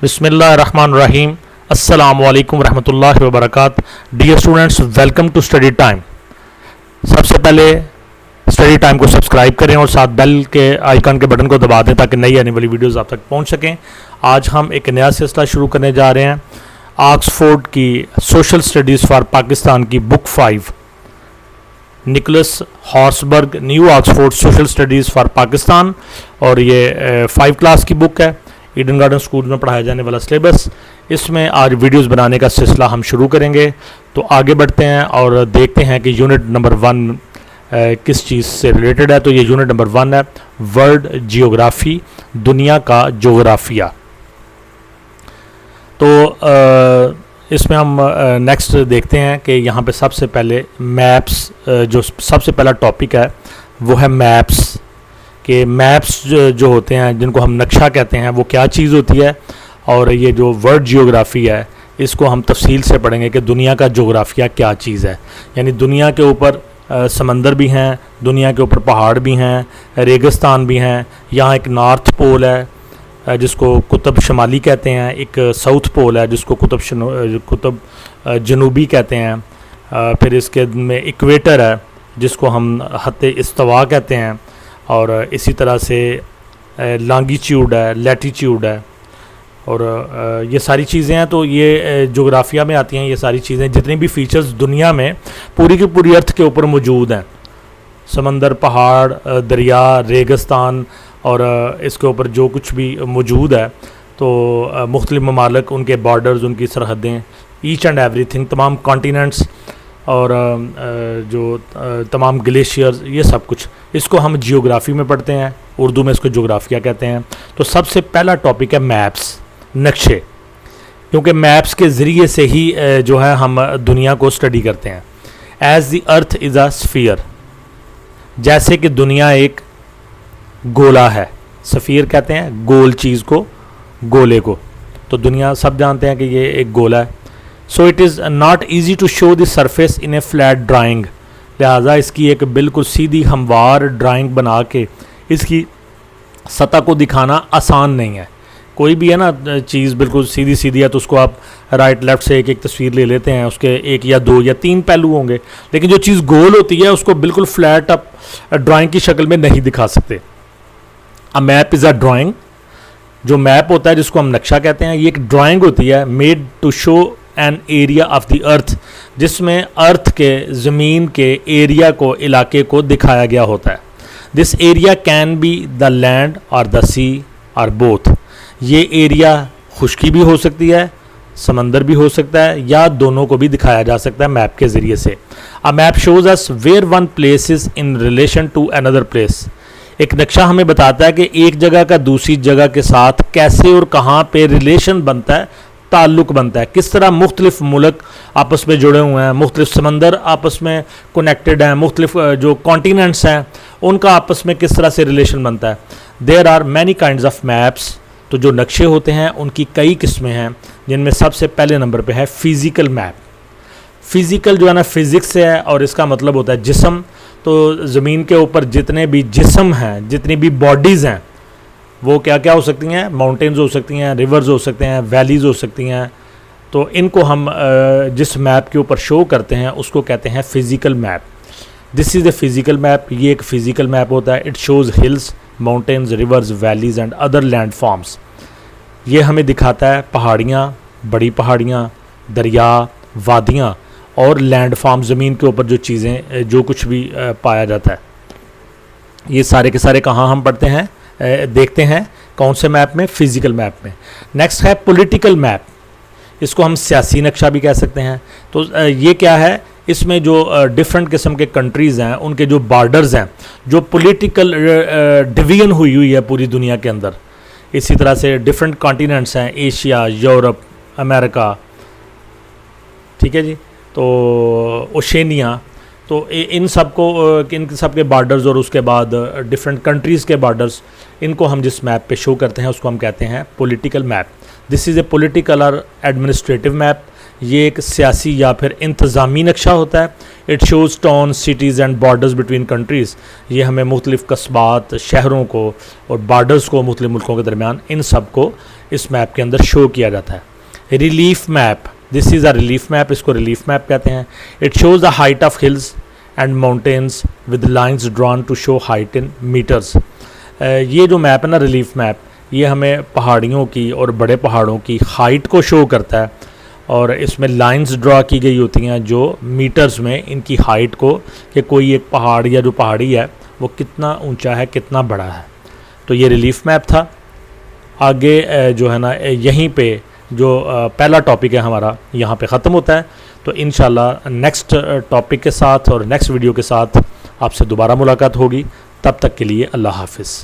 बिस्मिल्लाहिर्रहमानिर्रहीम। अस्सलामु अलैकुम रहमतुल्लाहि व बरकात। Dear students, welcome to study time. सबसे पहले स्टडी टाइम को सब्सक्राइब करें और साथ बेल के आइकन के बटन को दबा दें ताकि नई आने वाली वीडियोस आप तक पहुंच सकें। आज हम एक नया सिलसिला शुरू करने जा रहे हैं। ऑक्सफोर्ड की सोशल स्टडीज़ फॉर पाकिस्तान की book 5, Nicholas Horsburgh, new Oxford social studies for Pakistan, और ये 5 क्लास की बुक है। ईडन गार्डन स्कूल में पढ़ाया जाने वाला सिलेबस। इसमें आज वीडियोस बनाने का सिलसिला हम शुरू करेंगे। तो आगे बढ़ते हैं और देखते हैं कि यूनिट नंबर 1 किस चीज़ से रिलेटेड है। तो ये यूनिट नंबर 1 है, वर्ल्ड जियोग्राफी, दुनिया का जोग्राफिया। तो इसमें हम नेक्स्ट देखते हैं कि यहाँ पे सबसे पहले मैप्स, जो सबसे पहला टॉपिक है वो है मैप्स। कि मैप्स जो होते हैं, जिनको हम नक्शा कहते हैं, वो क्या चीज़ होती है। और ये जो वर्ल्ड जियोग्राफी है, इसको हम तफसील से पढ़ेंगे कि दुनिया का जोग्राफिया क्या चीज़ है। यानी दुनिया के ऊपर समंदर भी हैं, दुनिया के ऊपर पहाड़ भी हैं, रेगिस्तान भी हैं। यहाँ एक नॉर्थ पोल है जिसको कुतुब शमाली कहते हैं, एक साउथ पोल है जिसको कुतुब जनूबी कहते हैं। फिर इसके में इक्वेटर है जिसको हम हत्ते इस्तवा कहते हैं। और इसी तरह से लॉन्गिट्यूड है, लैटीट्यूड है, और ये सारी चीज़ें हैं। तो ये जोग्राफिया में आती हैं ये सारी चीज़ें। जितनी भी फीचर्स दुनिया में पूरी की पूरी अर्थ के ऊपर मौजूद हैं, समंदर, पहाड़, दरिया, रेगिस्तान, और इसके ऊपर जो कुछ भी मौजूद है, तो मुख्तलिफ ममालिक, उनके बॉर्डर्स, उनकी सरहदें, ईच एंड एवरीथिंग, तमाम कॉन्टिनेंट्स, और जो तमाम ग्लेशियर्स, ये सब कुछ, इसको हम जियोग्राफी में पढ़ते हैं। उर्दू में इसको जोग्राफिया कहते हैं। तो सबसे पहला टॉपिक है मैप्स, नक्शे। क्योंकि मैप्स के ज़रिए से ही जो है हम दुनिया को स्टडी करते हैं। As the earth is a sphere, जैसे कि दुनिया एक गोला है। स्फीयर कहते हैं गोल चीज़ को, गोले को। तो दुनिया सब जानते हैं कि ये एक गोला है। So it is not easy to show the surface in a flat drawing. लिहाजा इसकी एक बिल्कुल सीधी हमवार ड्राइंग बना के इसकी सतह को दिखाना आसान नहीं है। कोई भी है ना चीज़ बिल्कुल सीधी सीधी है तो उसको आप राइट लेफ़्ट से एक एक तस्वीर ले लेते हैं, उसके 1 या 2 या 3 पहलू होंगे। लेकिन जो चीज़ गोल होती है उसको बिल्कुल फ्लैट आप ड्राइंग की शक्ल में नहीं दिखा सकते। A map is a drawing. जो मैप होता है, जिसको हम नक्शा कहते हैं, ये एक ड्राइंग होती है made to show an area of the earth, जिसमें अर्थ के, ज़मीन के एरिया को, इलाके को दिखाया गया होता है। This area can be the land और द सी और बोथ। ये एरिया खुश्की भी हो सकती है, समंदर भी हो सकता है, या दोनों को भी दिखाया जा सकता है मैप के ज़रिए से। A map shows us where one place is in relation to another place. एक नक्शा हमें बताता है कि एक जगह का दूसरी जगह के साथ कैसे और कहाँ पे रिलेशन बनता है, ताल्लुक़ बनता है। किस तरह मुख्तलिफ मुल्क आपस में जुड़े हुए हैं, मुख्तलिफ समंदर आपस में कनेक्टेड हैं, मुख्तलिफ जो कॉन्टिनेंट्स हैं उनका आपस में किस तरह से रिलेशन बनता है। There are many kinds of maps. तो जो नक्शे होते हैं उनकी कई किस्में हैं, जिनमें सबसे पहले नंबर पे है फिज़िकल मैप। फिज़िकल जो है ना, फिज़िक्स से है, और इसका मतलब होता है जिस्म। तो ज़मीन के ऊपर जितने भी जिस्म हैं, जितनी भी बॉडीज़ हैं, वो क्या क्या हो सकती हैं, माउंटेन्स हो सकती हैं, रिवर्स हो सकते हैं, वैलीज़ हो सकती हैं। तो इनको हम जिस मैप के ऊपर शो करते हैं उसको कहते हैं physical map. This is the physical map. ये एक फ़िज़िकल मैप होता है। It shows hills, mountains, reverse, valleys and other land forms. ये हमें दिखाता है पहाड़ियाँ, बड़ी पहाड़ियाँ, दरिया, वादियाँ और लैंड फॉर्म, ज़मीन के ऊपर जो चीज़ें, जो कुछ भी पाया जाता है। ये सारे के सारे कहाँ हम पढ़ते हैं, देखते हैं कौन से मैप में, फिज़िकल मैप में। नेक्स्ट है पॉलिटिकल मैप। इसको हम सियासी नक्शा भी कह सकते हैं। तो ये क्या है, इसमें जो डिफरेंट किस्म के कंट्रीज़ हैं, उनके जो बॉर्डर्स हैं, जो पॉलिटिकल डिवीजन हुई है पूरी दुनिया के अंदर। इसी तरह से डिफरेंट कॉन्टिनेंट्स हैं, एशिया, यूरोप, अमेरिका, ठीक है जी। तो ओशेनिया, तो इन सब के बार्डर्स और उसके बाद डिफरेंट कंट्रीज़ के बार्डर्स, इनको हम जिस मैप पे शो करते हैं उसको हम कहते हैं political map. This is a political और एडमिनिस्ट्रेटिव मैप। ये एक सियासी या फिर इंतज़ामी नक्शा होता है। It shows town, cities and borders between countries. ये हमें मुख्तलिफ़ कस्बात, शहरों को और बार्डर्स को मुख्तलिफ़ मुल्कों के दरमियान, इन सब को इस मैप के अंदर शो किया जाता है। Relief map, this is a relief map, इसको रिलीफ मैप कहते हैं। It shows the height of hills and mountains with lines drawn to show height in metres. ये जो मैप है ना, रिलीफ मैप, ये हमें पहाड़ियों की और बड़े पहाड़ों की हाइट को शो करता है और इसमें लाइंस ड्रा की गई होती हैं जो मीटर्स में इनकी हाइट को, कि कोई एक पहाड़ या जो पहाड़ी है वो कितना ऊंचा है, कितना बड़ा है। तो ये रिलीफ मैप था। आगे जो है ना, यहीं पे जो पहला टॉपिक है हमारा यहाँ पे ख़त्म होता है। तो इंशाल्लाह नेक्स्ट टॉपिक के साथ और नेक्स्ट वीडियो के साथ आपसे दोबारा मुलाकात होगी। तब तक के लिए अल्लाह हाफ़िज़।